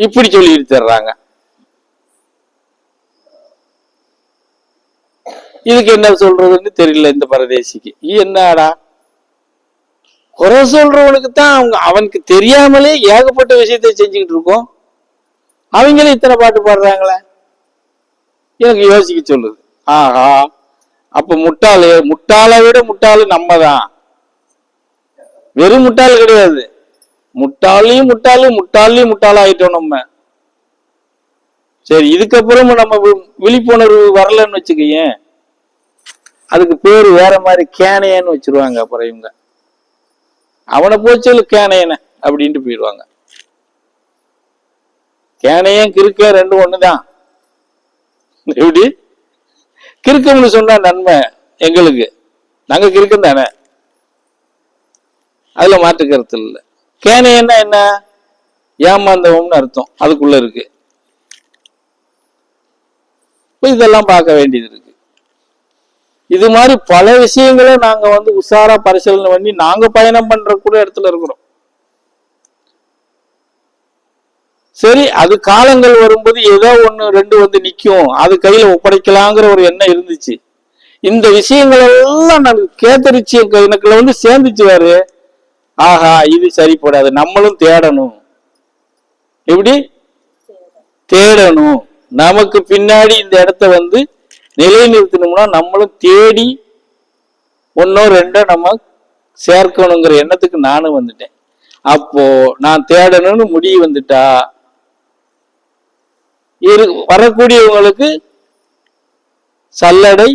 இப்படி சொல்லிட்டு தர்றாங்க. இதுக்கு என்ன சொல்றதுன்னு தெரியல இந்த பரதேசிக்கு. என்னடா குறை சொல்றவனுக்கு தான் அவனுக்கு தெரியாமலே ஏகப்பட்ட விஷயத்தை செஞ்சுக்கிட்டு இருக்கோம். அவங்களும் இத்தனை பாட்டு பாடுறாங்களே, எனக்கு யோசிக்க சொல்லுது. ஆஹா, அப்ப முட்டாளை விட முட்டாளு நம்ம தான். வெறும் முட்டாள் கிடையாது, முட்டாளையும் முட்டாளாயிட்டோம் நம்ம. சரி, இதுக்கப்புறமும் நம்ம விழிப்புணர்வு வரலன்னு வச்சுக்கேன், அதுக்கு பேரு வேற மாதிரி கேனையன்னு வச்சிருவாங்க. அப்புறம் இவங்க அவனை போச்சு கேனையன அப்படின்ட்டு போயிடுவாங்க. கேனையன் கிறுக்க ரெண்டும் ஒண்ணுதான். எப்படி கிறுக்கம்னு சொன்னா நன்மை எங்களுக்கு, நாங்க கிறுக்கம் தானே, அதுல மாற்று கருத்து இல்லை. கேனையன்னா என்ன? ஏமாந்தவம்னு அர்த்தம் அதுக்குள்ள இருக்கு. இதெல்லாம் பார்க்க வேண்டியது இருக்கு. இது மாதிரி பல விஷயங்களை நாங்க உஷாரா பரிசீலனை பண்ணி நாங்க பயணம் பண்ற கூட இடத்துல இருக்கிறோம். சரி, அது காலங்கள் வரும்போது ஏதோ ஒண்ணு ரெண்டு நிக்கும், அது கையில ஒப்படைக்கலாங்கிற ஒரு எண்ணம் இருந்துச்சு. இந்த விஷயங்கள் எல்லாம் நான் கேத்தரிச்சு எனக்குள்ள சேர்ந்துச்சு வேறு. ஆஹா, இது சரிப்படாது, நம்மளும் தேடணும். எப்படி தேடணும்? நமக்கு பின்னாடி இந்த இடத்த நிலைநிறுத்தணும்னா நம்மளும் தேடி ஒன்னோ ரெண்டோ நம்ம சேர்க்கணுங்கிற எண்ணத்துக்கு நானும் வந்துட்டேன். அப்போ நான் தேடணும்னு முடிவு வந்துட்டா வரக்கூடியவங்களுக்கு சல்லடை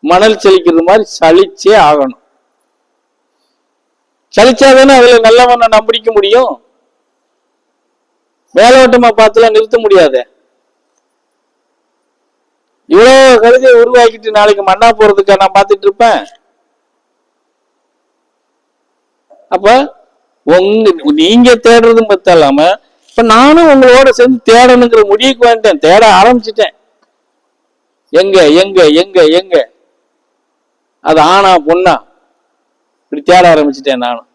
மணல் செழிக்கிறது மாதிரி சலிச்சே ஆகணும். சலிச்சாதானே அதுல நல்லவனை நம்பிக்க முடியும். மேலோட்டமா பார்த்துலாம் நிறுத்த முடியாது. இவ்வளவு கழுதையை உருவாக்கிட்டு நாளைக்கு மண்ணா போறதுக்கா நான் பார்த்துட்டு இருப்பேன்? அப்ப நீங்க தேடுறதும் பத்தாலாம இப்ப நானும் உங்களோட சேர்ந்து தேடணுங்கிற முடிவுக்கு வந்துட்டேன். தேட ஆரம்பிச்சுட்டேன். எங்க எங்க எங்க எங்க அது ஆனா பொண்ணா இப்படி தேட ஆரம்பிச்சுட்டேன் நானும்.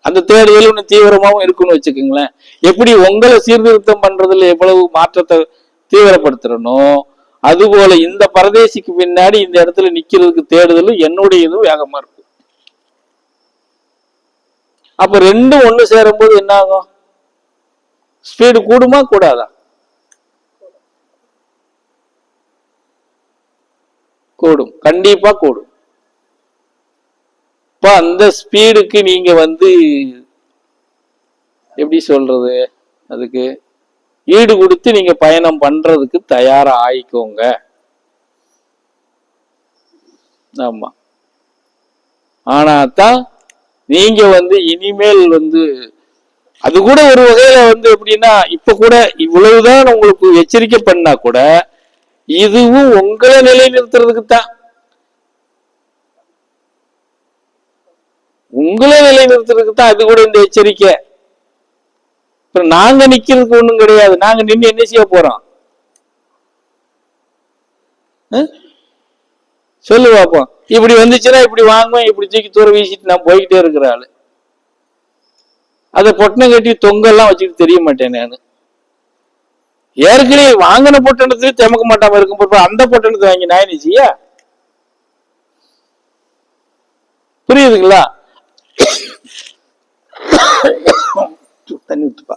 அந்த தேடுதல் இன்னும் தீவிரமாவும் இருக்குன்னு வச்சுக்கோங்களேன். எப்படி உங்களை சீர்திருத்தம் பண்றதுல எவ்வளவு மாற்றத்தை தீவிரப்படுத்துறனோ, அதுபோல இந்த பரதேசிக்கு பின்னாடி இந்த இடத்துல நிக்கிறதுக்கு தேடுதல் என்னுடைய இதுவும் வேகமா இருக்கும். அப்ப ரெண்டும் ஒண்ணு சேரும் போது என்ன ஆகும்? ஸ்பீடு கூடுமா கூடாதா? கூடும், கண்டிப்பா கூடும். இப்ப அந்த ஸ்பீடுக்கு நீங்க எப்படி சொல்றது, அதுக்கு ஈடு கொடுத்து நீங்க பயணம் பண்றதுக்கு தயாரா ஆயிக்கோங்க. ஆமா, ஆனாதான் நீங்க இனிமேல் அது கூட ஒரு வகையில எப்படின்னா, இப்ப கூட இவ்வளவுதான் உங்களுக்கு எச்சரிக்கை பண்ணா கூட இதுவும் உங்களை நிலைநிறுத்துறதுக்கு தான். உங்களை நிலைநிறுத்துறதுக்கு தான் அது கூட இந்த எச்சரிக்கை. நாங்க நிக்கிறதுக்கு ஒண்ணும் கிடையாது. நாங்க நின்று என்ன செய்ய போறோம் சொல்லு பாப்போம். இப்படி வந்துச்சுன்னா இப்படி வாங்குவேன், இப்படி தூக்கி தூர வீசிட்டு நான் போய்கிட்டே இருக்கிற ஆளு. அதை பொட்டணம் கட்டி தொங்கெல்லாம் வச்சுட்டு தெரிய மாட்டேன் நானு. ஏற்கனவே வாங்கின பொட்டணத்துலயும் தெமக்க மாட்டாம இருக்கும், அந்த பொட்டணத்தை வாங்கி நான் என்ன செய்ய? புரியுதுங்களா? தண்ணி ஊத்துப்பா.